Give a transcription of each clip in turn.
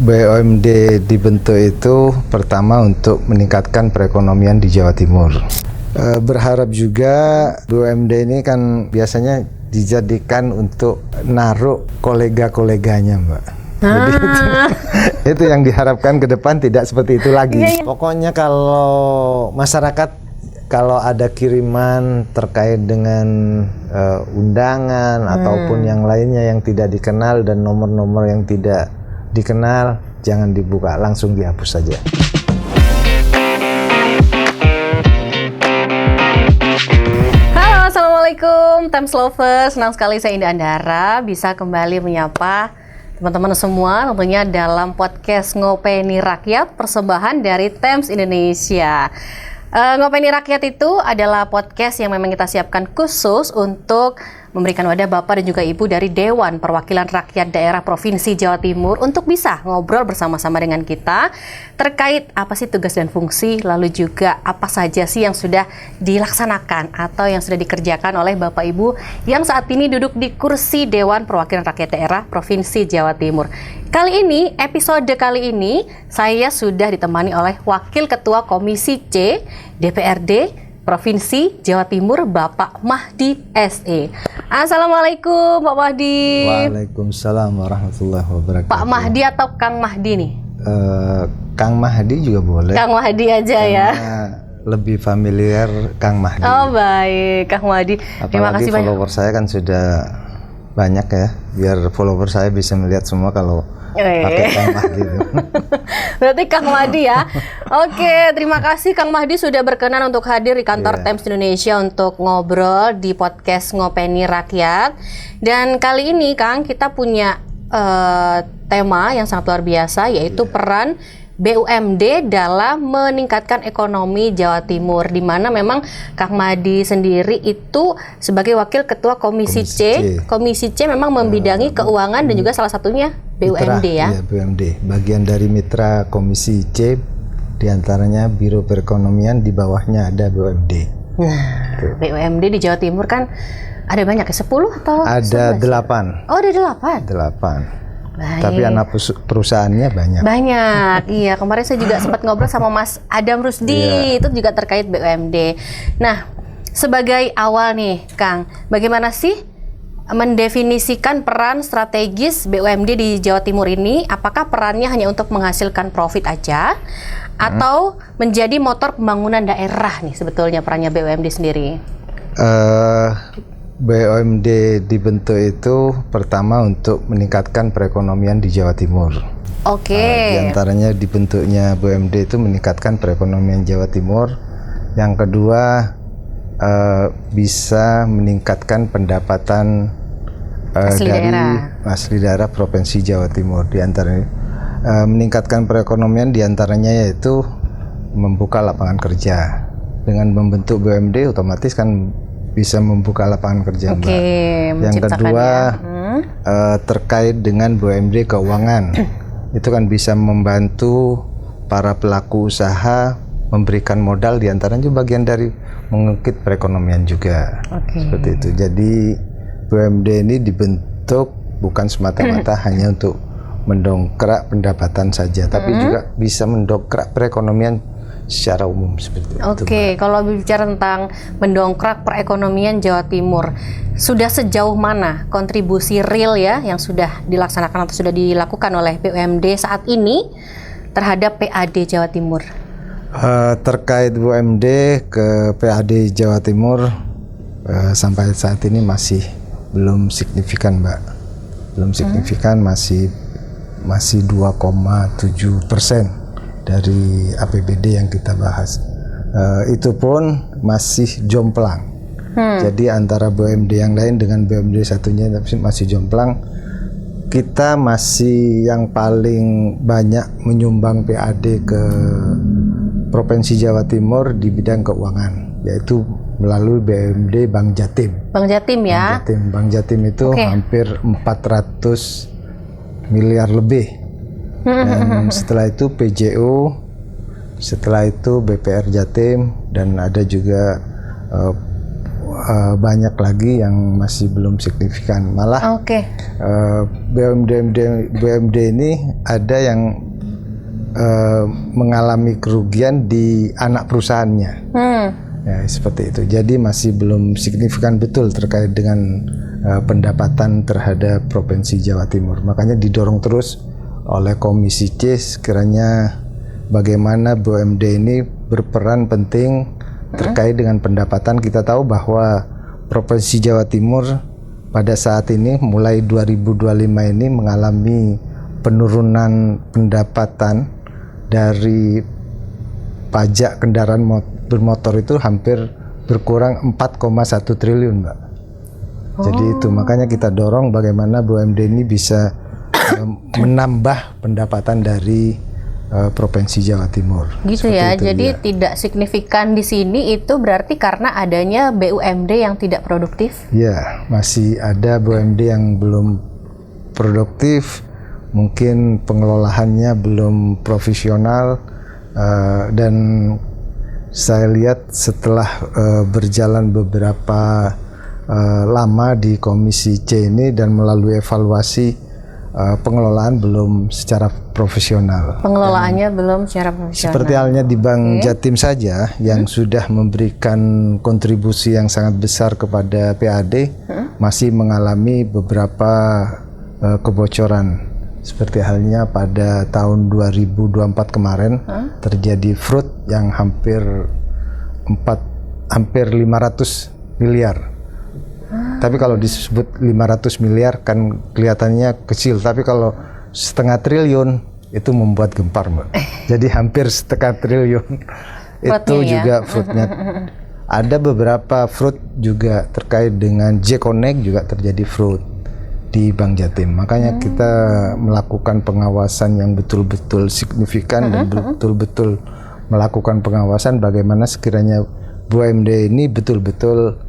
BUMD dibentuk itu pertama untuk meningkatkan perekonomian di Jawa Timur. Berharap juga BUMD ini kan biasanya dijadikan untuk naruh kolega-koleganya, Mbak. Jadi itu yang diharapkan ke depan tidak seperti itu lagi. Pokoknya kalau masyarakat kalau ada kiriman terkait dengan undangan ataupun yang lainnya yang tidak dikenal dan nomor-nomor yang tidak dikenal, jangan dibuka, langsung dihapus saja. Halo, assalamualaikum Times Lovers. Senang sekali saya Indah Andara bisa kembali menyapa teman-teman semua tentunya dalam podcast Ngopeni Rakyat, persembahan dari Times Indonesia. Ngopeni Rakyat itu adalah podcast yang memang kita siapkan khusus untuk memberikan wadah Bapak dan juga Ibu dari Dewan Perwakilan Rakyat Daerah Provinsi Jawa Timur untuk bisa ngobrol bersama-sama dengan kita terkait apa sih tugas dan fungsi, lalu juga apa saja sih yang sudah dilaksanakan atau yang sudah dikerjakan oleh Bapak Ibu yang saat ini duduk di kursi Dewan Perwakilan Rakyat Daerah Provinsi Jawa Timur. Kali ini, episode kali ini, saya sudah ditemani oleh Wakil Ketua Komisi C DPRD Provinsi Jawa Timur, Bapak Mahdi SE. Assalamualaikum, Pak Mahdi. Waalaikumsalam warahmatullahi wabarakatuh. Pak Mahdi atau Kang Mahdi nih? Kang Mahdi juga boleh. Kang Mahdi aja ya. Lebih familiar Kang Mahdi. Oh baik, Kang Mahdi. Terima Apalagi kasih banyak. follower saya kan sudah banyak ya. Biar follower saya bisa melihat semua kalau pakai Kang Mahdi. Berarti Kang Mahdi ya. Oke, terima kasih Kang Mahdi sudah berkenan untuk hadir di kantor Times Indonesia untuk ngobrol di podcast Ngopeni Rakyat. Dan kali ini Kang, kita punya tema yang sangat luar biasa, yaitu peran BUMD dalam meningkatkan ekonomi Jawa Timur, di mana memang Kang Mahdi sendiri itu sebagai Wakil Ketua Komisi C. Komisi C memang membidangi keuangan dan juga salah satunya BUMD ya. Iya, BUMD. Bagian dari mitra Komisi C, diantaranya Biro Perekonomian, di bawahnya ada BUMD. Nah, BUMD di Jawa Timur kan ada banyak ya, 10 atau ada 11? 8. Oh, ada 8. 8. Baik. Tapi anak perusahaannya banyak. Banyak, iya. Kemarin saya juga sempat ngobrol sama Mas Adam Rusdi, itu juga terkait BUMD. Nah, sebagai awal nih, Kang, bagaimana sih mendefinisikan peran strategis BUMD di Jawa Timur ini? Apakah perannya hanya untuk menghasilkan profit aja, atau menjadi motor pembangunan daerah nih sebetulnya perannya BUMD sendiri? BUMD dibentuk itu pertama untuk meningkatkan perekonomian di Jawa Timur. Oke. Di antaranya dibentuknya BUMD itu meningkatkan perekonomian Jawa Timur. Yang kedua, bisa meningkatkan pendapatan asli daerah Provinsi Jawa Timur. Di antaranya meningkatkan perekonomian di antaranya yaitu membuka lapangan kerja. Dengan membentuk BUMD otomatis kan bisa membuka lapangan kerja, Mbak. Yang kedua terkait dengan BUMD keuangan. Itu kan bisa membantu para pelaku usaha memberikan modal, diantaranya juga bagian dari mengungkit perekonomian juga. Seperti itu. Jadi BUMD ini dibentuk bukan semata-mata hanya untuk mendongkrak pendapatan saja, tapi juga bisa mendongkrak perekonomian secara umum seperti itu. Oke, kalau bicara tentang mendongkrak perekonomian Jawa Timur, sudah sejauh mana kontribusi real ya yang sudah dilaksanakan atau sudah dilakukan oleh BUMD saat ini terhadap PAD Jawa Timur? Terkait BUMD ke PAD Jawa Timur sampai saat ini masih belum signifikan, Mbak. Belum signifikan, masih 2,7% dari APBD yang kita bahas. Itu pun masih jomplang. Jadi antara BUMD yang lain dengan BUMD satunya masih jomplang. Kita masih yang paling banyak menyumbang PAD ke Provinsi Jawa Timur di bidang keuangan, yaitu melalui BUMD Bank Jatim. Bank Jatim ya? Bank Jatim itu hampir 400 miliar lebih. Dan setelah itu PJU, setelah itu BPR Jatim, dan ada juga banyak lagi yang masih belum signifikan. Malah BUMD ini ada yang mengalami kerugian di anak perusahaannya. Ya, seperti itu. Jadi masih belum signifikan betul terkait dengan pendapatan terhadap Provinsi Jawa Timur. Makanya didorong terus oleh Komisi C sekiranya bagaimana BUMD ini berperan penting terkait dengan pendapatan. Kita tahu bahwa Provinsi Jawa Timur pada saat ini mulai 2025 ini mengalami penurunan pendapatan dari pajak kendaraan bermotor itu hampir berkurang 4,1 triliun, Mbak. Jadi itu makanya kita dorong bagaimana BUMD ini bisa menambah pendapatan dari Provinsi Jawa Timur. Gitu ya. Jadi tidak signifikan di sini itu berarti karena adanya BUMD yang tidak produktif? Ya, masih ada BUMD yang belum produktif, mungkin pengelolaannya belum profesional, dan saya lihat setelah berjalan beberapa lama di Komisi C ini dan melalui evaluasi, pengelolaan belum secara profesional. Pengelolaannya belum secara profesional. Seperti halnya di Bank Jatim saja yang sudah memberikan kontribusi yang sangat besar kepada PAD, masih mengalami beberapa kebocoran. Seperti halnya pada tahun 2024 kemarin terjadi fraud yang hampir 500 miliar. Tapi kalau disebut 500 miliar kan kelihatannya kecil, tapi kalau setengah triliun itu membuat gempar, Mbak. Jadi hampir setengah triliun itu juga fraudnya. Ada beberapa fraud juga terkait dengan J-Connect juga terjadi fraud di Bank Jatim. Makanya kita melakukan pengawasan yang betul-betul signifikan dan betul-betul melakukan pengawasan bagaimana sekiranya BUMD ini betul-betul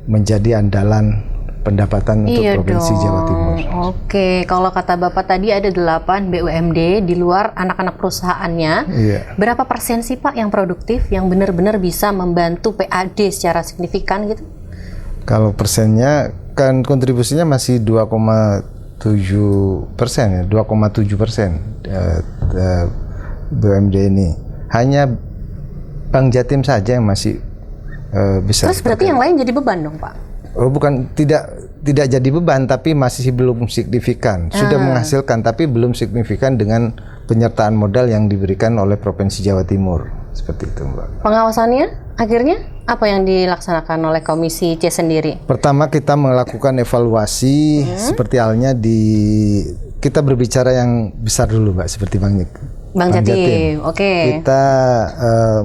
menjadi andalan pendapatan untuk Provinsi Jawa Timur. Oke, kalau kata Bapak tadi ada 8 BUMD di luar anak-anak perusahaannya. Berapa persen sih Pak yang produktif, yang benar-benar bisa membantu PAD secara signifikan gitu? Kalau persennya kan kontribusinya masih 2,7% ya, 2,7% BUMD ini. Hanya Bank Jatim saja yang masih besar. Terus berarti yang lain jadi beban dong, Pak? Oh, bukan, tidak jadi beban, tapi masih belum signifikan. Sudah menghasilkan, tapi belum signifikan dengan penyertaan modal yang diberikan oleh Provinsi Jawa Timur. Seperti itu, Mbak. Pengawasannya akhirnya apa yang dilaksanakan oleh Komisi C sendiri? Pertama kita melakukan evaluasi seperti halnya kita berbicara yang besar dulu, Mbak, seperti Bank Jatim. Oke. Kita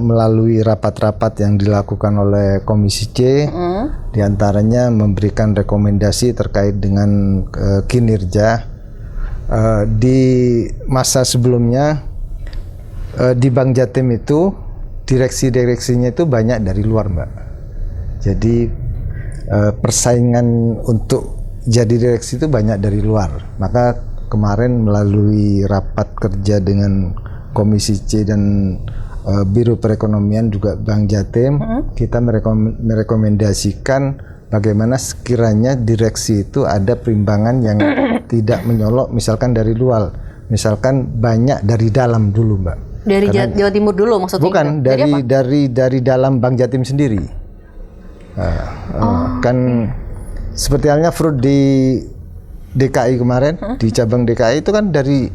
melalui rapat-rapat yang dilakukan oleh Komisi C, diantaranya memberikan rekomendasi terkait dengan kinerja di masa sebelumnya. Di Bank Jatim itu direksi-direksinya itu banyak dari luar, Mbak. Jadi persaingan untuk jadi direksi itu banyak dari luar. Maka kemarin melalui rapat kerja dengan Komisi C dan Biro Perekonomian juga Bank Jatim, kita merekomendasikan bagaimana sekiranya direksi itu ada perimbangan yang tidak menyolok misalkan dari luar, misalkan banyak dari dalam dulu, Mbak. Dari Jawa Timur dulu maksudnya? Bukan, dari dalam Bank Jatim sendiri. Kan seperti halnya fraud di DKI kemarin, di cabang DKI itu kan dari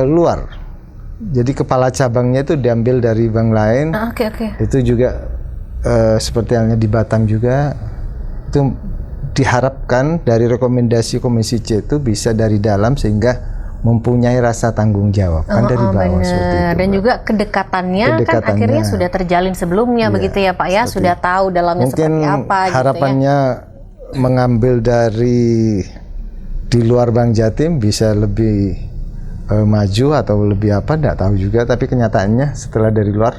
luar. Jadi kepala cabangnya itu diambil dari bank lain. Itu juga seperti halnya di Batam juga. Itu diharapkan dari rekomendasi Komisi C itu bisa dari dalam sehingga mempunyai rasa tanggung jawab kan dari bawah seperti itu. Dan juga kedekatannya kan akhirnya sudah terjalin sebelumnya begitu ya Pak ya, sudah tahu dalamnya seperti apa. Mungkin harapannya mengambil dari di luar Bank Jatim bisa lebih maju atau lebih apa, tidak tahu juga, tapi kenyataannya setelah dari luar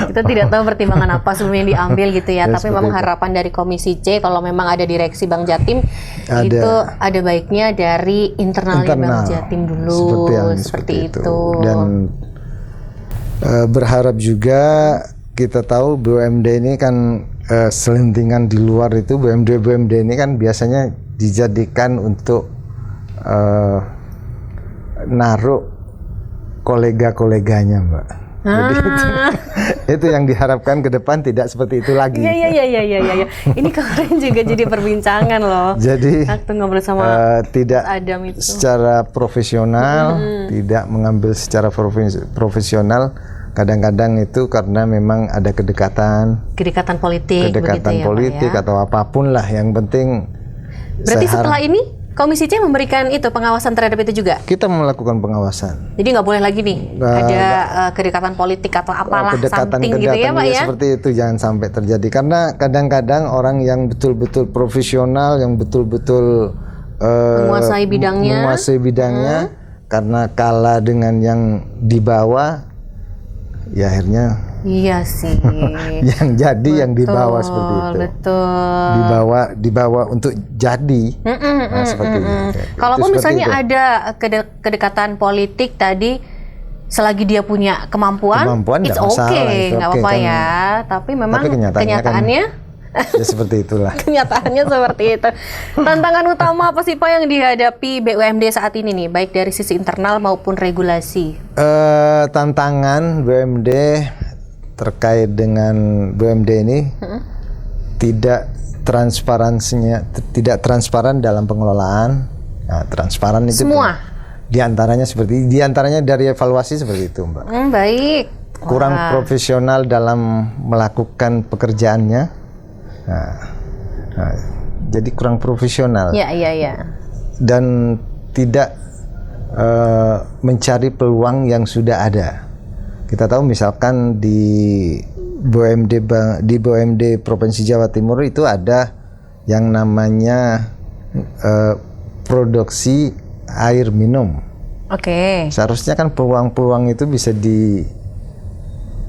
kita tidak tahu pertimbangan apa sebelumnya diambil gitu ya, tapi memang harapan dari Komisi C kalau memang ada direksi Bank Jatim itu ada baiknya dari internalnya Bank Jatim dulu seperti itu. Dan berharap juga, kita tahu BUMD ini kan selentingan di luar itu BUMD ini kan biasanya dijadikan untuk naruh kolega-koleganya, Mbak. Jadi itu yang diharapkan ke depan tidak seperti itu lagi. Iya. Ini kemarin juga jadi perbincangan loh. Jadi waktu ngobrol sama tidak Adam itu secara profesional, tidak mengambil secara profesional. Kadang-kadang itu karena memang ada kedekatan politik, begitu ya, politik Pak, ya? atau apapun lah. Yang penting. Berarti setelah ini Komisi C memberikan itu pengawasan terhadap itu juga? Kita melakukan pengawasan. Jadi nggak boleh lagi nih ada kedekatan politik atau apalah something gitu ya, Pak ya? Seperti itu jangan sampai terjadi, karena kadang-kadang orang yang betul-betul profesional, yang betul-betul menguasai bidangnya, karena kalah dengan yang di bawah, ya akhirnya iya sih. yang jadi yang dibawa seperti itu. Betul. Dibawa untuk jadi. Seperti itu. Kalaupun misalnya ada kedekatan politik tadi, selagi dia punya kemampuan it's okay, nggak apa-apa kan. ya. Tapi memang kenyataannya ya seperti itulah. Kenyataannya seperti itu. Tantangan utama apa sih Pak yang dihadapi BUMD saat ini nih, baik dari sisi internal maupun regulasi? Tantangan BUMD terkait dengan BUMD ini tidak transparan dalam pengelolaan. Nah, transparan itu semua diantaranya dari evaluasi seperti itu, Mbak. Baik. Kurang profesional dalam melakukan pekerjaannya. Nah, jadi kurang profesional. Iya. Dan tidak mencari peluang yang sudah ada. Kita tahu misalkan di BUMD Provinsi Jawa Timur itu ada yang namanya produksi air minum. Oke. Seharusnya kan peluang itu bisa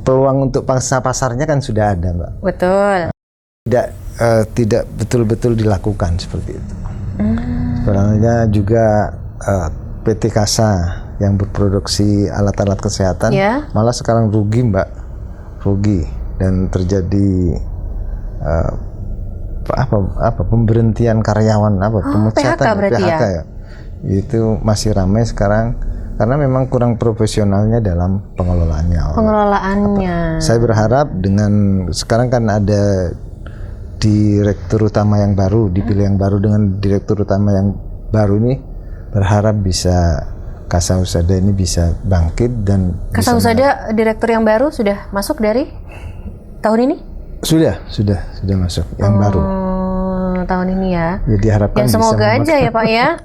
peluang untuk pasarnya kan sudah ada, Mbak. Betul. Tidak betul-betul dilakukan seperti itu. Sebenarnya juga PT Kasa yang berproduksi alat-alat kesehatan malah sekarang rugi, Mbak, dan terjadi pemberhentian karyawan, pemecatan PHK ya. Itu masih ramai sekarang karena memang kurang profesionalnya dalam pengelolaannya. Saya berharap dengan sekarang kan ada direktur utama yang baru, dipilih yang baru, dengan direktur utama yang baru ini berharap bisa Kasa Husada ini bisa bangkit dan Kasa Husada direktur yang baru sudah masuk dari tahun ini? Sudah masuk yang baru. Tahun ini ya. Ya diharapkan semoga bisa aja ya Pak ya.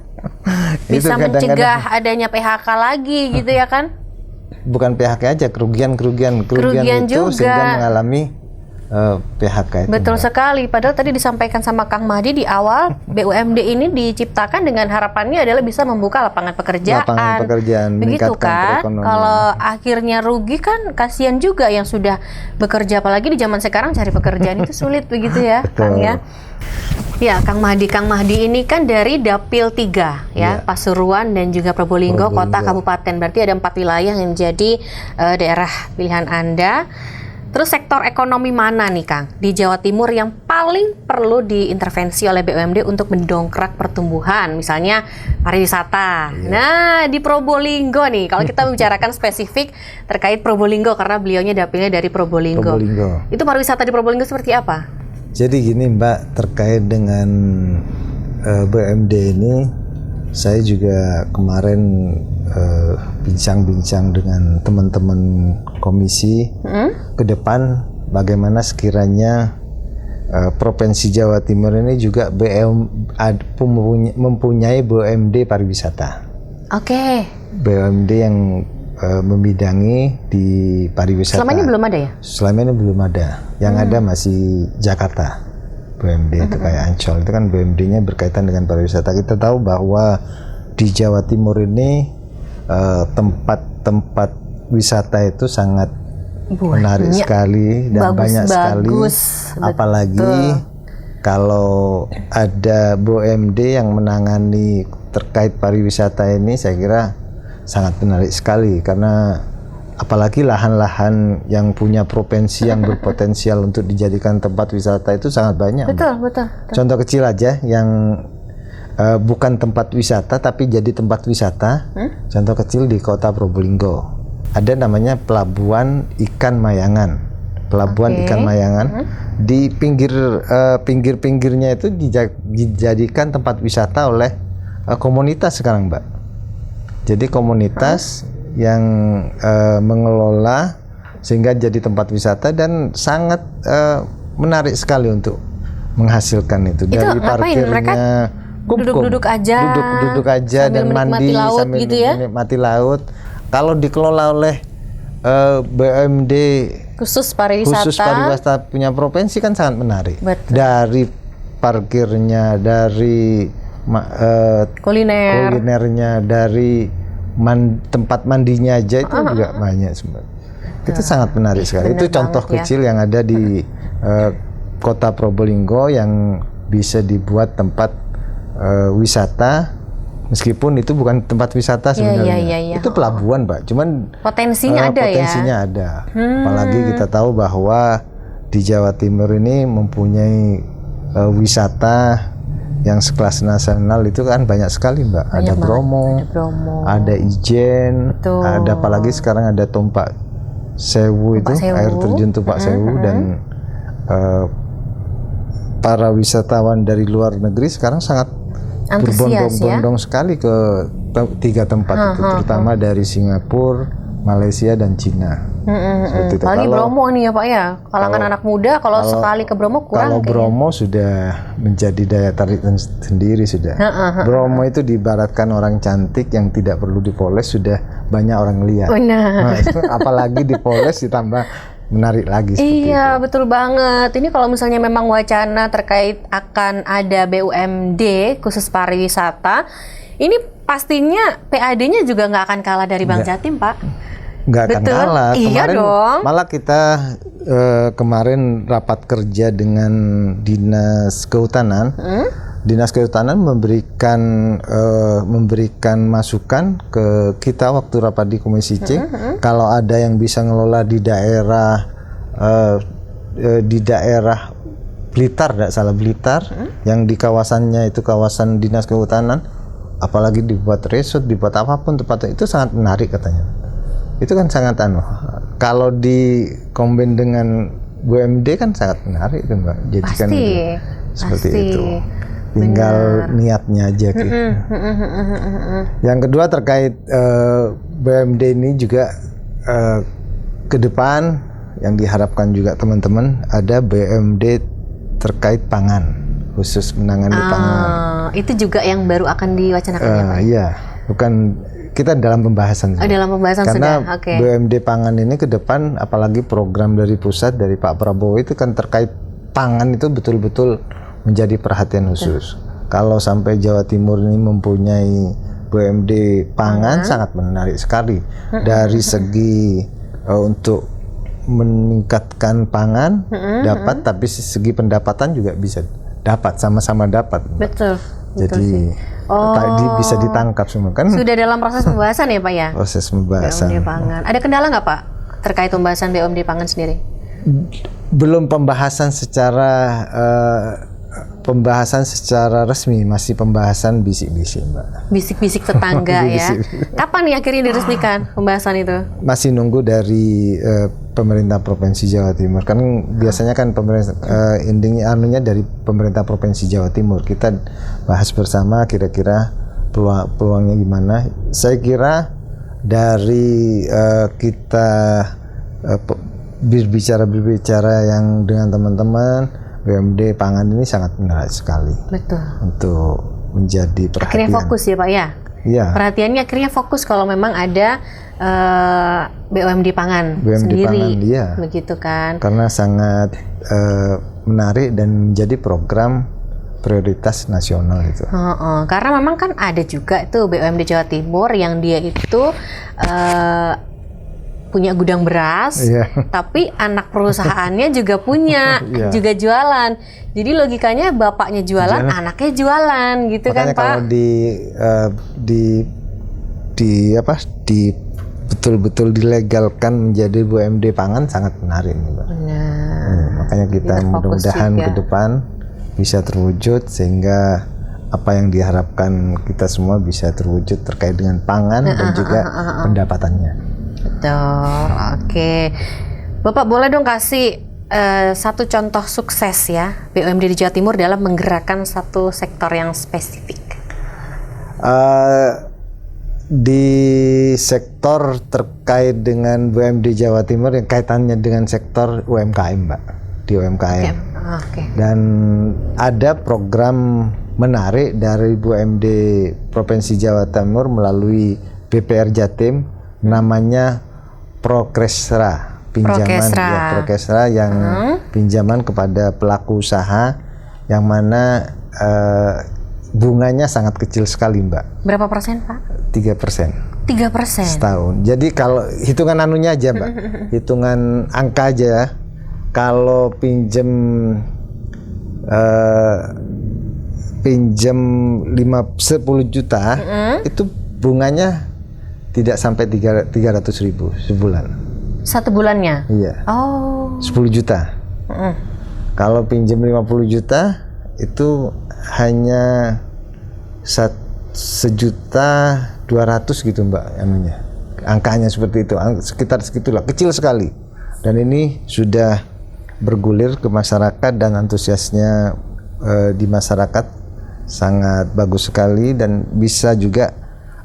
Bisa mencegah adanya PHK lagi gitu ya kan? Bukan PHK aja, kerugian itu juga. Sehingga mengalami PHK itu. Betul sekali. Padahal tadi disampaikan sama Kang Mahdi di awal, BUMD ini diciptakan dengan harapannya adalah bisa membuka lapangan pekerjaan. Begitu kan? Kalau akhirnya rugi kan kasihan juga yang sudah bekerja, apalagi di zaman sekarang cari pekerjaan itu sulit begitu ya, Kang ya. Ya, Kang Mahdi ini kan dari Dapil 3 ya, Pasuruan dan juga Probolinggo, kota kabupaten. Berarti ada 4 wilayah yang menjadi daerah pilihan Anda. Terus sektor ekonomi mana nih Kang di Jawa Timur yang paling perlu diintervensi oleh BUMD untuk mendongkrak pertumbuhan, misalnya pariwisata? Nah, di Probolinggo nih, kalau kita membicarakan spesifik terkait Probolinggo karena beliaunya dapilnya dari Probolinggo. Itu pariwisata di Probolinggo seperti apa? Jadi gini Mbak, terkait dengan BUMD ini, saya juga kemarin bincang-bincang dengan teman-teman komisi ke depan bagaimana sekiranya Provinsi Jawa Timur ini juga mempunyai BUMD pariwisata. Oke. BUMD yang membidangi di pariwisata. Selama ini belum ada ya? Selama ini belum ada. Yang ada masih Jakarta. BUMD itu kayak Ancol, itu kan BUMD-nya berkaitan dengan pariwisata. Kita tahu bahwa di Jawa Timur ini tempat-tempat wisata itu sangat menarik sekali dan banyak sekali. Apalagi kalau ada BUMD yang menangani terkait pariwisata ini, saya kira sangat menarik sekali karena apalagi lahan-lahan yang punya provinsi yang berpotensial untuk dijadikan tempat wisata itu sangat banyak. Betul. Contoh kecil aja yang bukan tempat wisata tapi jadi tempat wisata. Contoh kecil di kota Probolinggo. Ada namanya Pelabuhan Ikan Mayangan. Pelabuhan Ikan Mayangan di pinggirnya itu dijadikan tempat wisata oleh komunitas sekarang, Mbak. Jadi komunitas yang mengelola sehingga jadi tempat wisata dan sangat menarik sekali untuk menghasilkan itu. Dari parkirnya duduk-duduk aja dan mandi sambil gitu ya? menikmati laut. Kalau dikelola oleh BUMD khusus pariwisata punya provinsi kan sangat menarik. Betul. Dari parkirnya, dari kulinernya, dari tempat mandinya aja itu juga banyak sebenarnya. Itu sangat menarik sekali. Itu contoh kecil yang ada di kota Probolinggo yang bisa dibuat tempat wisata, meskipun itu bukan tempat wisata sebenarnya. Itu pelabuhan, Pak. Cuman potensinya ada. Apalagi kita tahu bahwa di Jawa Timur ini mempunyai wisata yang sekelas nasional itu kan banyak sekali, Mbak. Ada Bromo, ada Ijen, ada apalagi sekarang ada Tumpak Sewu, air terjun Tumpak Sewu, dan para wisatawan dari luar negeri sekarang sangat berbondong-bondong sekali ke 3 tempat itu, terutama dari Singapura, Malaysia, dan Cina. Apalagi Bromo nih ya Pak ya, kalangan anak muda kalau sekali ke Bromo kurang. Kalau Bromo sudah menjadi daya tarik sendiri sudah. Bromo itu diibaratkan orang cantik yang tidak perlu dipoles, sudah banyak orang lihat. Nah, apalagi dipoles ditambah menarik lagi. Iya, betul banget. Ini kalau misalnya memang wacana terkait akan ada BUMD khusus pariwisata, ini pastinya PAD-nya juga nggak akan kalah dari Bank Jatim, Pak. Nggak akan kalah. Iya dong. Malah kita kemarin rapat kerja dengan Dinas Kehutanan. Dinas Kehutanan memberikan masukan ke kita waktu rapat di Komisi C, kalau ada yang bisa ngelola di daerah Blitar, tidak salah Blitar, yang di kawasannya itu kawasan Dinas Kehutanan, apalagi dibuat resort, dibuat apapun tempatnya, itu sangat menarik katanya. Itu kan sangat kalau dikombin dengan BUMD kan sangat menarik itu, Mbak. Jadikan seperti itu. Tinggal niatnya aja gitu. Yang kedua terkait BUMD ini juga ke depan yang diharapkan juga teman-teman ada BUMD terkait pangan, khusus menangani pangan. Itu juga yang baru akan diwacanakan ya Pak? Iya, bukan, kita dalam pembahasan. Dalam pembahasan karena sudah. Oke. BUMD pangan ini ke depan, apalagi program dari pusat dari Pak Prabowo itu kan terkait pangan itu betul-betul menjadi perhatian khusus. Kalau sampai Jawa Timur ini mempunyai BUMD pangan sangat menarik sekali. Dari segi untuk meningkatkan pangan dapat, tapi segi pendapatan juga bisa dapat, sama-sama dapat. Betul. Jadi tadi bisa ditangkap semua kan. Sudah dalam proses pembahasan ya Pak ya? Proses pembahasan. BUMD pangan. Ada kendala nggak Pak terkait pembahasan BUMD pangan sendiri? Belum pembahasan secara resmi, masih pembahasan bisik-bisik, Mbak. Bisik-bisik tetangga ya. Kapan nih akhirnya diresmikan pembahasan itu? Masih nunggu dari pemerintah Provinsi Jawa Timur. Kan biasanya kan pemerintah anunya dari pemerintah Provinsi Jawa Timur. Kita bahas bersama kira-kira peluangnya gimana. Saya kira dari kita berbicara yang dengan teman-teman, BUMD pangan ini sangat menarik sekali. Betul. Untuk menjadi perhatian. Akhirnya fokus ya Pak ya? Iya. Perhatiannya akhirnya fokus kalau memang ada BUMD pangan sendiri. Pangan, iya. Begitu kan? Karena sangat menarik dan menjadi program prioritas nasional itu. Karena memang kan ada juga tuh BUMD Jawa Timur yang dia itu punya gudang beras, tapi anak perusahaannya juga punya, juga jualan. Jadi logikanya bapaknya jualan, anaknya jualan, gitu. Makanya kan Pak? Kalau betul-betul dilegalkan menjadi BUMD pangan sangat menarik nih, Mbak. Makanya kita mudah-mudahan ke depan bisa terwujud sehingga apa yang diharapkan kita semua bisa terwujud terkait dengan pangan dan juga pendapatannya. Betul. Oke. Bapak boleh dong kasih satu contoh sukses ya BUMD di Jawa Timur dalam menggerakkan satu sektor yang spesifik. Di sektor terkait dengan BUMD Jawa Timur yang kaitannya dengan sektor UMKM, Mbak, di UMKM. Okay. Dan ada program menarik dari BUMD Provinsi Jawa Timur melalui BPR Jatim, namanya Prokesra. Prokesra yang pinjaman kepada pelaku usaha yang mana bunganya sangat kecil sekali, Mbak. Berapa persen, Pak? 3%. 3%? Setahun. Jadi kalau hitungan anunya aja, Mbak, hitungan angka aja ya. Kalau pinjem 10 juta itu bunganya tidak sampai 300.000 sebulan. Satu bulannya? Iya. Oh. 10 juta. Kalau pinjam 50 juta itu hanya 1.200.000 gitu, Mbak, anunya. Angkanya seperti itu, sekitar segitulah, kecil sekali. Dan ini sudah bergulir ke masyarakat dan antusiasnya di masyarakat sangat bagus sekali dan bisa juga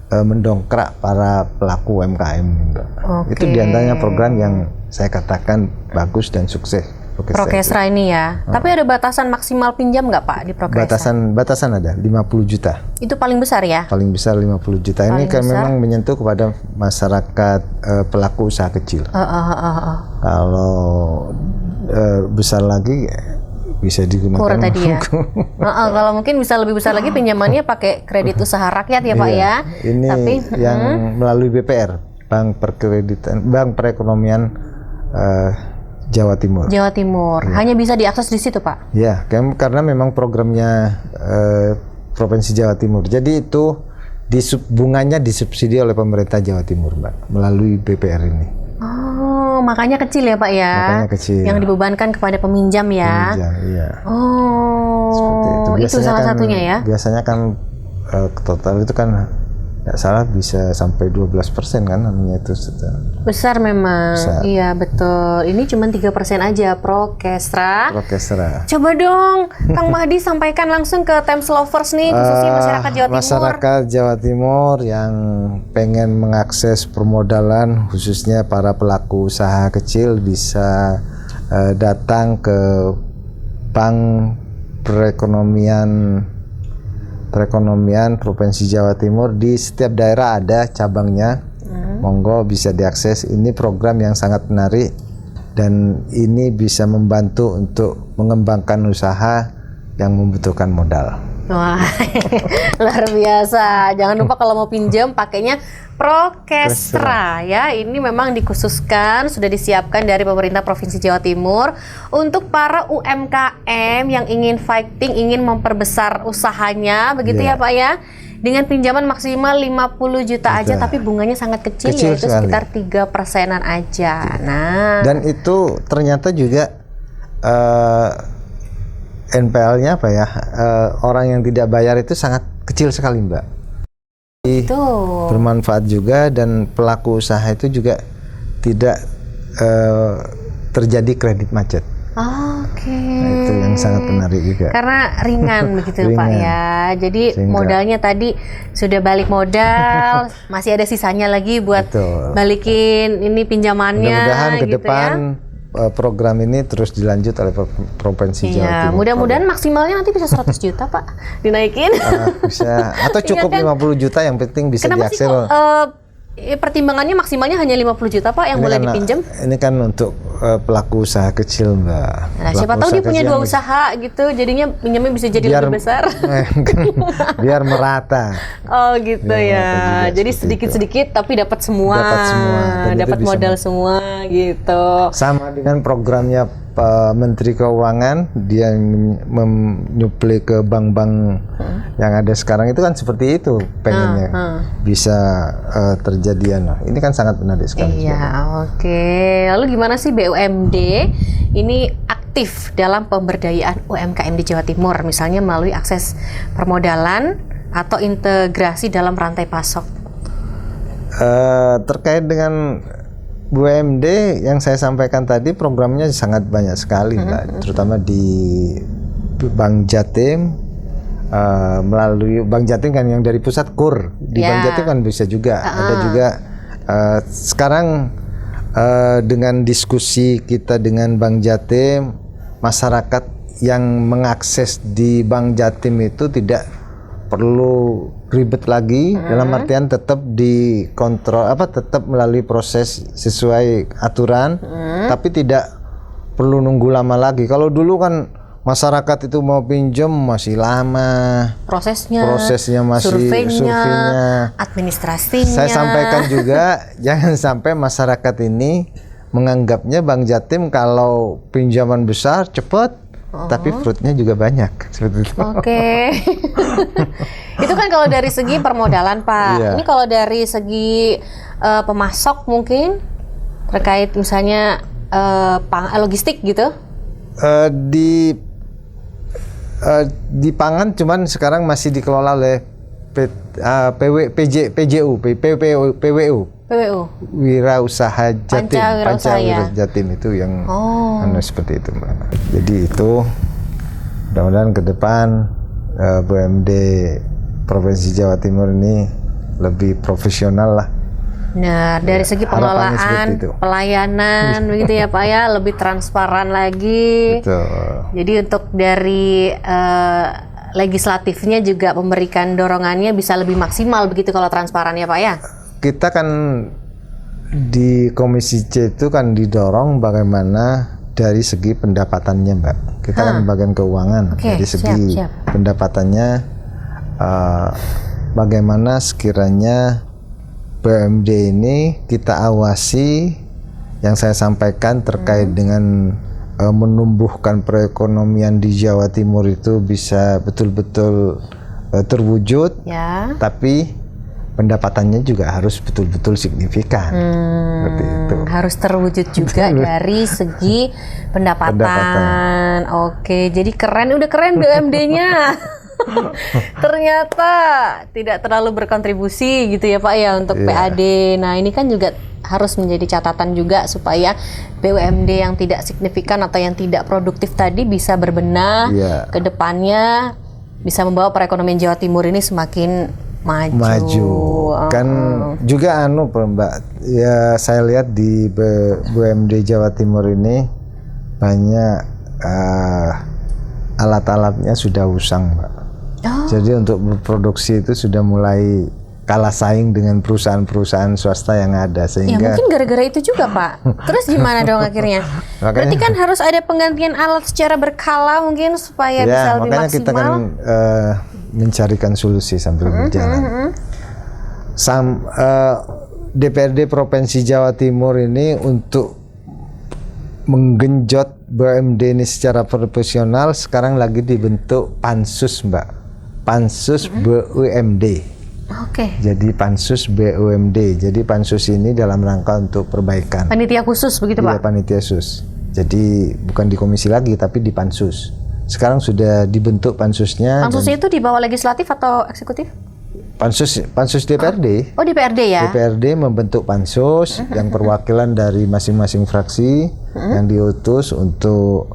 mendongkrak para pelaku UMKM, Mbak. Itu diantaranya program yang saya katakan bagus dan sukses. Prokesra ini ya. Tapi ada batasan maksimal pinjam nggak, Pak, di Prokesra? Batasan ada 50 juta. Itu paling besar ya? Paling besar 50 juta. Ini kan memang menyentuh kepada masyarakat pelaku usaha kecil. Kalau besar lagi bisa digunakan. Kurang tadi ya. Kalau mungkin bisa lebih besar lagi pinjamannya pakai kredit usaha rakyat ya, Pak ya. Ini tapi yang melalui BPR, Bank Perekonomian Jawa Timur. Jawa Timur. Hanya bisa diakses di situ, Pak? Ya, karena memang programnya Provinsi Jawa Timur. Jadi itu bunganya disubsidi oleh pemerintah Jawa Timur, Mbak, melalui BPR ini. Oh, makanya kecil ya, Pak ya? Makanya kecil. Yang dibebankan kepada peminjam ya? Peminjam, iya. Oh, seperti itu. Itu salah satunya ya? Biasanya kan total itu kan tidak salah bisa sampai 12% kan namanya itu. Besar memang. Besar. Iya, betul. Ini cuma 3% aja Prokesra. Coba dong Kang Mahdi sampaikan langsung ke Times Lovers nih, khususnya masyarakat Jawa Timur. Masyarakat Jawa Timur yang pengen mengakses permodalan, khususnya para pelaku usaha kecil, bisa datang ke Bank Perekonomian Provinsi Jawa Timur. Di setiap daerah ada cabangnya. Monggo bisa diakses. Ini program yang sangat menarik dan ini bisa membantu untuk mengembangkan usaha yang membutuhkan modal. Wah, luar biasa. Jangan lupa kalau mau pinjam pakainya Prokesra ya. Ini memang dikhususkan, sudah disiapkan dari pemerintah Provinsi Jawa Timur untuk para UMKM yang ingin fighting, ingin memperbesar usahanya, begitu ya, Pak ya. Dengan pinjaman maksimal 50 juta aja, tapi bunganya sangat kecil yaitu sekitar 3%-an aja. Nah, dan itu ternyata juga NPL-nya apa ya, orang yang tidak bayar itu sangat kecil sekali, Mbak. Bermanfaat juga dan pelaku usaha itu juga tidak terjadi kredit macet. Oke. Nah, itu yang sangat menarik juga. Karena ringan begitu Pak ya. Jadi modalnya tadi sudah balik modal, masih ada sisanya lagi buat balikin ini pinjamannya. Mudah-mudahan ke gitu depan program ini terus dilanjut oleh Provinsi Jawa Timur. Mudah-mudahan maksimalnya nanti bisa 100 juta Pak, dinaikin. Bisa, atau cukup 50 juta yang penting bisa diakses. Pertimbangannya maksimalnya hanya 50 juta Pak yang boleh dipinjam. Ini kan untuk pelaku usaha kecil, Mbak. Nah, siapa tahu dia punya 2 usaha gitu, jadinya pinjamnya bisa jadi lebih besar. Biar merata. Oh gitu ya. Jadi sedikit-sedikit tapi dapat semua. Dapat modal semua gitu. Sama dengan programnya Menteri Keuangan dia menyuplai ke bank-bank yang ada sekarang itu kan seperti itu pengennya bisa terjadian. Nah, ini kan sangat menarik sekali. Iya, oke. Lalu gimana sih BUMD ini aktif dalam pemberdayaan UMKM di Jawa Timur, misalnya melalui akses permodalan atau integrasi dalam rantai pasok? Terkait dengan BUMD yang saya sampaikan tadi, programnya sangat banyak sekali, Mbak. Terutama di Bank Jatim, melalui Bank Jatim kan yang dari pusat KUR, di Bank Jatim kan bisa juga. Ada juga sekarang dengan diskusi kita dengan Bank Jatim, masyarakat yang mengakses di Bank Jatim itu tidak perlu ribet lagi, dalam artian tetap dikontrol, tetap melalui proses sesuai aturan, tapi tidak perlu nunggu lama lagi. Kalau dulu kan masyarakat itu mau pinjam masih lama, prosesnya masih surveinya, administrasinya. Saya sampaikan juga jangan sampai masyarakat ini menganggapnya Bank Jatim kalau pinjaman besar cepat, tapi fruitnya juga banyak seperti itu. Oke. Itu kan kalau dari segi permodalan, Pak. Iya. Ini kalau dari segi pemasok mungkin terkait misalnya logistik gitu. Di pangan cuman sekarang masih dikelola oleh PWU. Wirausaha Jatim, Pancawira Jatim itu yang seperti itu, Mbak. Jadi itu mudah-mudahan ke depan BUMD Provinsi Jawa Timur ini lebih profesional lah. Nah, dari segi pengelolaan, pelayanan begitu ya Pak ya, lebih transparan lagi. Betul. Jadi untuk dari legislatifnya juga memberikan dorongannya bisa lebih maksimal begitu kalau transparan ya Pak ya. Kita kan di Komisi C itu kan didorong bagaimana dari segi pendapatannya, Mbak. Kita kan bagian keuangan, dari segi pendapatannya bagaimana sekiranya BUMD ini kita awasi, yang saya sampaikan terkait dengan menumbuhkan perekonomian di Jawa Timur itu bisa betul-betul terwujud, tapi pendapatannya juga harus betul-betul signifikan. Seperti itu. Harus terwujud juga dari segi pendapatan. Oke, jadi udah keren BUMD-nya. Ternyata tidak terlalu berkontribusi gitu ya Pak ya untuk PAD. Nah, ini kan juga harus menjadi catatan juga supaya BUMD yang tidak signifikan atau yang tidak produktif tadi bisa berbenah ke depannya, bisa membawa perekonomian Jawa Timur ini semakin maju. Kan juga Mbak, ya saya lihat di BUMD Jawa Timur ini banyak alat-alatnya sudah usang, Mbak. Jadi untuk berproduksi itu sudah mulai kalah saing dengan perusahaan-perusahaan swasta yang ada, sehingga mungkin gara-gara itu juga Pak. Terus gimana dong akhirnya? Berarti kan harus ada penggantian alat secara berkala mungkin supaya bisa lebih makanya maksimal. Kita kan mencarikan solusi sambil berjalan. DPRD Provinsi Jawa Timur ini untuk menggenjot BUMD ini secara profesional sekarang lagi dibentuk pansus, Mbak. Pansus BUMD. Jadi pansus BUMD. Jadi pansus ini dalam rangka untuk perbaikan. Panitia khusus begitu, Pak? Iya, panitia khusus. Jadi bukan di komisi lagi tapi di pansus. Sekarang sudah dibentuk pansusnya. Pansusnya itu di bawah legislatif atau eksekutif? Pansus DPRD. Oh, DPRD ya. DPRD membentuk pansus yang perwakilan dari masing-masing fraksi yang diutus untuk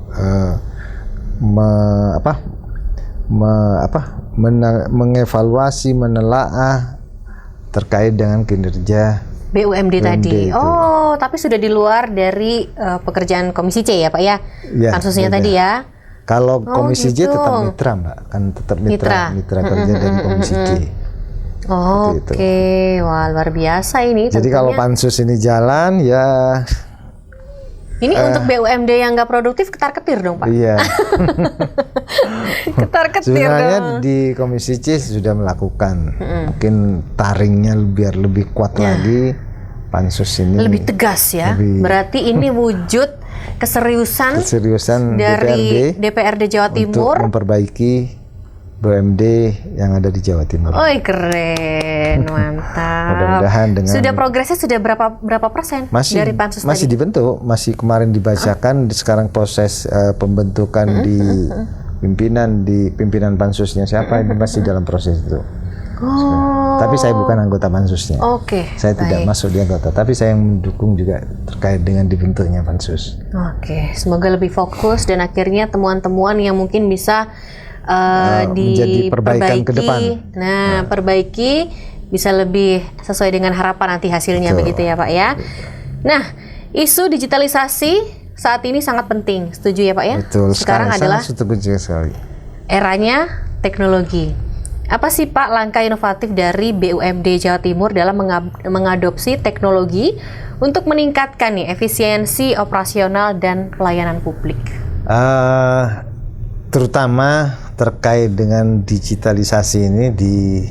mengevaluasi, menelaah terkait dengan kinerja BUMD tadi. itu. Oh, tapi sudah di luar dari pekerjaan Komisi C ya, Pak ya? Pansusnya tadi ya. Kalau Komisi J tetap mitra, Mbak. Kan tetap mitra kerja dari Komisi J. Oke. Wah, luar biasa ini. Jadi kalau pansus ini jalan ya. Ini untuk BUMD yang nggak produktif ketar-ketir dong, Pak. Iya. Ketar-ketir sebenarnya dong. di Komisi C sudah melakukan, mungkin taringnya biar lebih kuat lagi, pansus ini lebih tegas ya. Berarti ini wujud keseriusan dari DPRD Jawa Timur untuk memperbaiki BUMD yang ada di Jawa Timur. Keren, mantap. Mudah-mudahan dengan sudah progresnya sudah berapa persen dari pansus masih tadi? Dibentuk, masih kemarin dibacakan, sekarang proses pembentukan di pimpinan pansusnya siapa ini masih dalam proses itu. Tapi saya bukan anggota pansusnya. Saya tidak masuk di anggota, tapi saya yang mendukung juga terkait dengan dibentuknya pansus. Semoga lebih fokus dan akhirnya temuan-temuan yang mungkin bisa menjadi perbaikan ke depan. Perbaiki bisa lebih sesuai dengan harapan nanti hasilnya. Betul. Begitu ya Pak ya. Nah, isu digitalisasi saat ini sangat penting, setuju ya Pak ya? Betul. Sekarang adalah setuju sekali. Eranya teknologi. Apa sih Pak langkah inovatif dari BUMD Jawa Timur dalam mengadopsi teknologi untuk meningkatkan efisiensi operasional dan pelayanan publik? Terutama terkait dengan digitalisasi ini di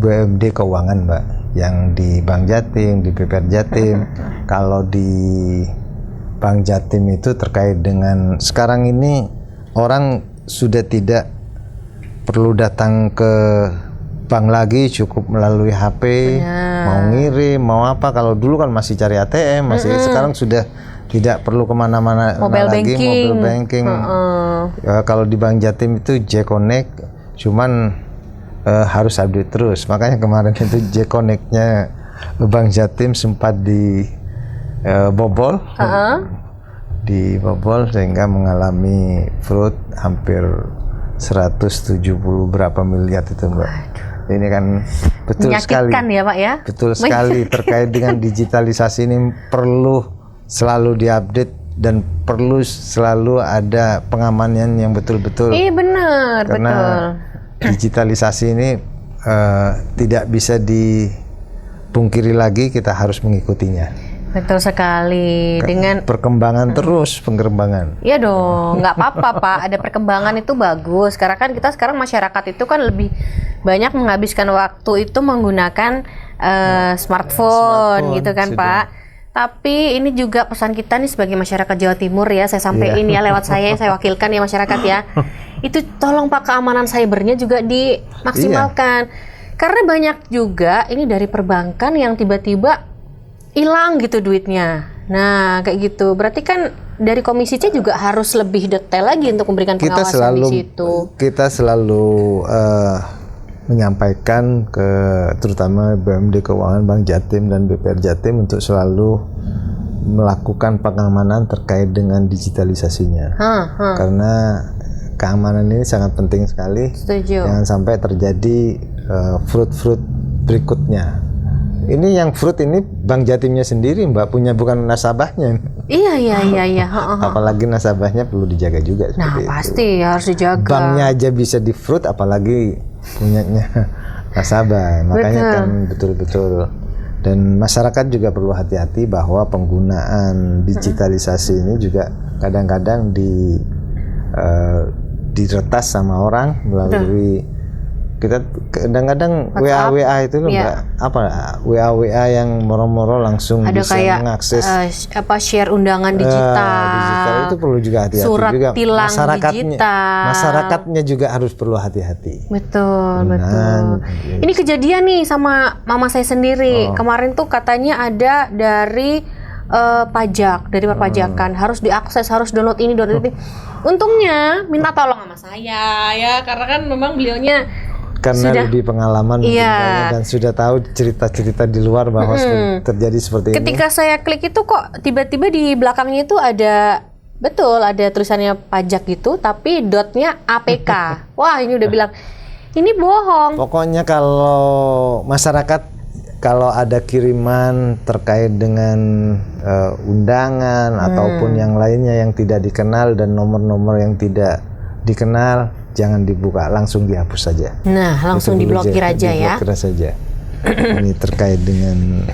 BUMD Keuangan, Mbak, yang di Bank Jatim, di BPR Jatim. Kalau di Bank Jatim itu terkait dengan sekarang ini orang sudah tidak perlu datang ke bank lagi, cukup melalui HP. Mau ngirim, mau apa. Kalau dulu kan masih cari ATM, sekarang sudah tidak perlu kemana-mana lagi, mobile banking. Kalau di Bank Jatim itu J-Connect, cuman harus update terus. Makanya kemarin itu J-Connect-nya Bank Jatim sempat dibobol, sehingga mengalami fraud hampir 170 berapa miliar itu, Mbak. Ini kan betul sekali ya Pak ya. Betul sekali terkait dengan digitalisasi ini perlu selalu diupdate dan perlu selalu ada pengamanan yang betul-betul. Iya benar, karena digitalisasi ini tidak bisa dipungkiri lagi, kita harus mengikutinya. Betul sekali. Dengan perkembangan terus, pengembangan. Iya dong, nggak apa-apa Pak. Ada perkembangan itu bagus. Karena kan kita sekarang masyarakat itu kan lebih banyak menghabiskan waktu itu menggunakan smartphone gitu kan sudah. Pak. Tapi ini juga pesan kita nih sebagai masyarakat Jawa Timur ya, saya sampaikan ya lewat saya wakilkan ya masyarakat ya. Itu tolong Pak, keamanan cybernya juga dimaksimalkan. Karena banyak juga ini dari perbankan yang tiba-tiba hilang gitu duitnya. Nah, kayak gitu. Berarti kan dari Komisi C juga harus lebih detail lagi untuk memberikan pengawasan di situ. Kita selalu menyampaikan ke terutama BUMD Keuangan, Bank Jatim dan BPR Jatim untuk selalu melakukan pengamanan terkait dengan digitalisasinya. Karena keamanan ini sangat penting sekali. Setuju. Jangan sampai terjadi fraud berikutnya. Ini yang fraud ini Bank Jatimnya sendiri, Mbak, punya, bukan nasabahnya. Iya. Apalagi nasabahnya perlu dijaga juga. Nah, pasti itu harus dijaga. Banknya aja bisa di fraud, apalagi punyanya nasabah. Makanya kan betul-betul. Dan masyarakat juga perlu hati-hati bahwa penggunaan digitalisasi ini juga kadang-kadang diretas sama orang melalui kita kadang-kadang WA itu Mbak, WA yang moro-moro langsung ada bisa mengakses share undangan digital itu perlu juga hati-hati surat juga. tilang digital. Masyarakatnya juga harus perlu hati-hati. Betul. Ini kejadian nih sama mama saya sendiri. Kemarin tuh katanya ada dari pajak, dari perpajakan, harus diakses, harus download ini, download ini. Untungnya minta tolong sama saya ya, karena kan memang beliaunya karena lebih pengalaman dan sudah tahu cerita-cerita di luar bahwa terjadi seperti ini. Ketika saya klik itu kok tiba-tiba di belakangnya itu ada tulisannya pajak gitu, tapi dotnya APK. Wah, ini udah bilang ini bohong. Pokoknya kalau masyarakat kalau ada kiriman terkait dengan undangan ataupun yang lainnya yang tidak dikenal dan nomor-nomor yang tidak dikenal, jangan dibuka, langsung dihapus saja. Nah, langsung diblokir aja ya. Diblokir saja. Ini terkait dengan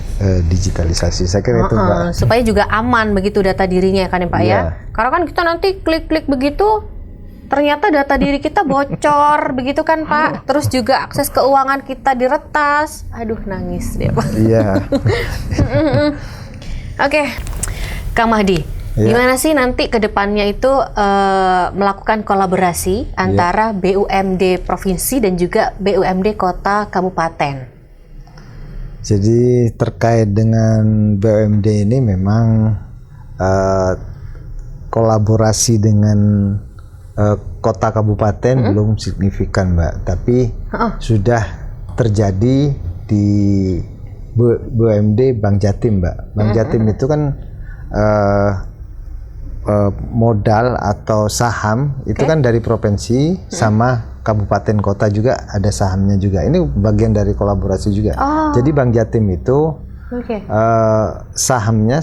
digitalisasi. Saya kira itu, Mbak. Supaya juga aman begitu data dirinya kan ya Pak ya. Karena kan kita nanti klik-klik begitu ternyata data diri kita bocor, begitu kan Pak? Terus juga akses keuangan kita diretas. Aduh, nangis deh Pak. Iya. Oke, Kang Mahdi, gimana sih nanti ke depannya itu melakukan kolaborasi antara BUMD provinsi dan juga BUMD kota kabupaten? Jadi terkait dengan BUMD ini memang kolaborasi dengan kota kabupaten belum signifikan Mbak, tapi sudah terjadi di BUMD Bank Jatim Mbak. Bank Jatim itu kan modal atau saham itu kan dari provinsi sama kabupaten kota juga ada sahamnya juga. Ini bagian dari kolaborasi juga. Jadi Bank Jatim itu sahamnya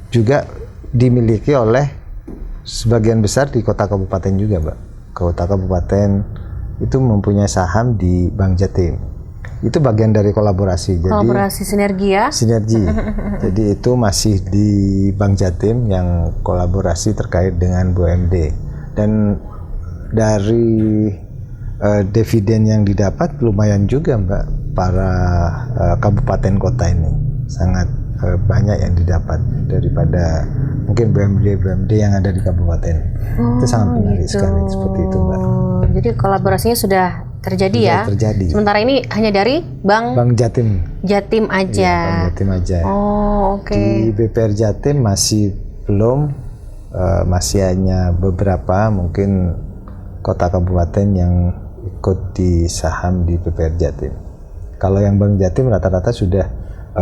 juga dimiliki oleh sebagian besar di kota kabupaten juga, Mbak. Kota kabupaten itu mempunyai saham di Bank Jatim. Itu bagian dari kolaborasi. Jadi kolaborasi sinergi ya? Sinergi. Jadi itu masih di Bank Jatim yang kolaborasi terkait dengan BUMD. Dan dari dividen yang didapat lumayan juga, Mbak. Para kabupaten kota ini sangat banyak yang didapat daripada mungkin BUMD yang ada di kabupaten. Itu sangat menarik sekali seperti itu, Mbak. Jadi kolaborasinya sudah terjadi ya? Terjadi. Sementara ini hanya dari Bank Jatim. Jatim aja. Ya, Bank Jatim aja. Di BPR Jatim masih belum, masih hanya beberapa mungkin kota kabupaten yang ikut di saham di BPR Jatim. Kalau yang Bank Jatim rata-rata sudah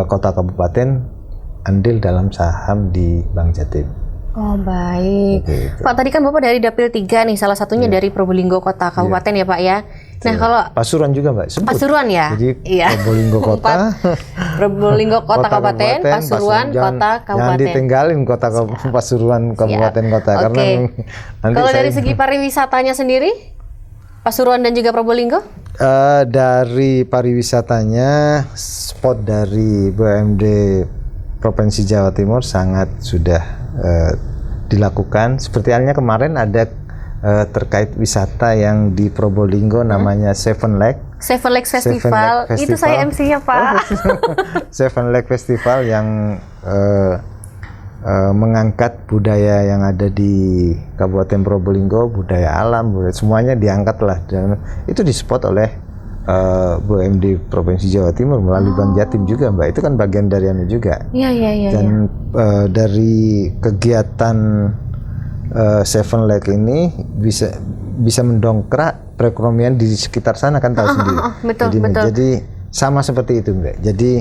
kota kabupaten andil dalam saham di Bank Jatim. Oh baik. Gitu. Pak, tadi kan Bapak dari Dapil 3 nih, salah satunya dari Probolinggo kota kabupaten ya Pak ya. Nah kalau Pasuruan juga Mbak. Sebut. Pasuruan ya. Jadi Probolinggo kota, Probolinggo kota kabupaten, Pasuruan kota kabupaten. Jangan ditinggalin kota Pasuruan kabupaten kota karena nanti kalau dari segi pariwisatanya sendiri, Pasuruan dan juga Probolinggo? Dari pariwisatanya, spot dari BUMD Provinsi Jawa Timur sangat sudah dilakukan. Seperti halnya kemarin ada terkait wisata yang di Probolinggo namanya Seven Lake Festival. Itu saya MC-nya Pak. Seven Lake Festival yang mengangkat budaya yang ada di Kabupaten Probolinggo, budaya alam, semuanya diangkat lah. Dan itu disupport oleh BUMD Provinsi Jawa Timur melalui Bank Jatim juga, Mbak. Itu kan bagian dari anu juga. Iya. Dan dari kegiatan Seven Lake ini bisa mendongkrak perekonomian di sekitar sana kan tahu sendiri. Betul. Jadi sama seperti itu, Mbak. Jadi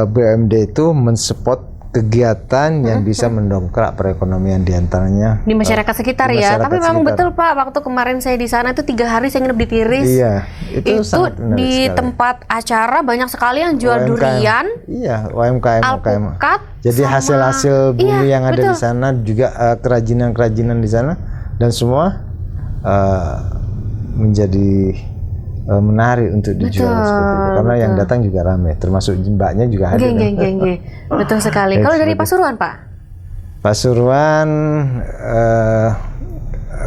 BUMD itu mensupport kegiatan yang bisa mendongkrak perekonomian diantaranya di masyarakat sekitar ya. Tapi memang betul Pak, waktu kemarin saya di sana itu 3 hari saya nginep di Tiris. Iya, itu di tempat acara banyak sekali yang jual durian. Iya, UMKM. Alpukat. Jadi hasil-hasil bumi yang ada di sana juga kerajinan-kerajinan di sana dan semua menjadi menarik untuk dijual seperti itu karena yang datang juga ramai, termasuk mbaknya juga hadir. Betul sekali. Kalau dari Pasuruan Pak? Pasuruan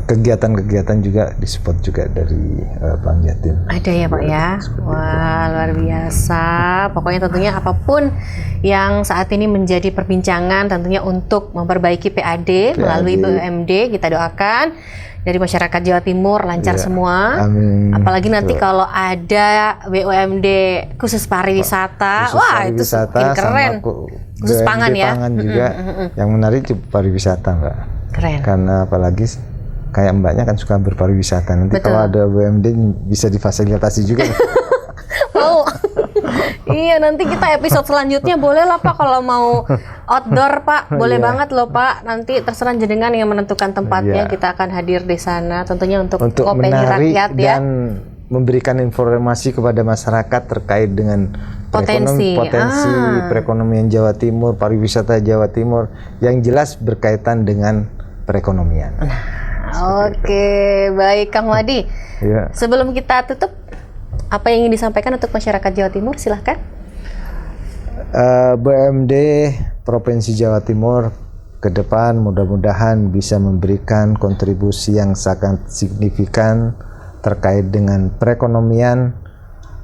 kegiatan-kegiatan juga disupport juga dari Bank Jatim. Ada ya Pak ya? Wah luar biasa. Pokoknya tentunya apapun yang saat ini menjadi perbincangan tentunya untuk memperbaiki PAD melalui BUMD, kita doakan dari masyarakat Jawa Timur lancar semua. Amin. Apalagi nanti kalau ada BUMD khusus pariwisata, itu semakin keren. Khusus pangan ya. Pangan juga yang menarik itu pariwisata, Mbak. Keren. Karena apalagi kayak mbaknya kan suka berpariwisata. Nanti kalau ada BUMD bisa difasilitasi juga. Mau. Iya, nanti kita episode selanjutnya boleh lah Pak kalau mau outdoor Pak, boleh banget loh Pak. Nanti terserah jenengan yang menentukan tempatnya, kita akan hadir di sana tentunya untuk Ngopeni Rakyat ya. Dan memberikan informasi kepada masyarakat terkait dengan potensi perekonomian Jawa Timur, pariwisata Jawa Timur yang jelas berkaitan dengan perekonomian. Oke, baik Kang Mahdi. Ya. Sebelum kita tutup, apa yang ingin disampaikan untuk masyarakat Jawa Timur? Silahkan. BUMD Provinsi Jawa Timur ke depan mudah-mudahan bisa memberikan kontribusi yang sangat signifikan terkait dengan perekonomian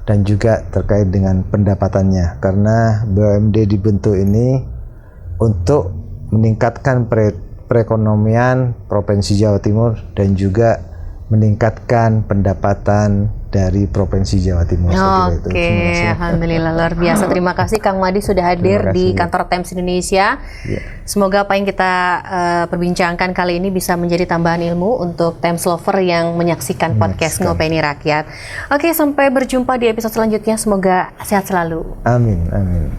dan juga terkait dengan pendapatannya, karena BUMD dibentuk ini untuk meningkatkan perekonomian Provinsi Jawa Timur dan juga meningkatkan pendapatan dari Provinsi Jawa Timur. Oke, alhamdulillah luar biasa. Terima kasih Kang Madi sudah hadir di kantor Times Indonesia. Semoga apa yang kita perbincangkan kali ini bisa menjadi tambahan ilmu untuk Times Lover yang menyaksikan podcast Ngopeni Rakyat. Oke, sampai berjumpa di episode selanjutnya. Semoga sehat selalu. Amin, amin.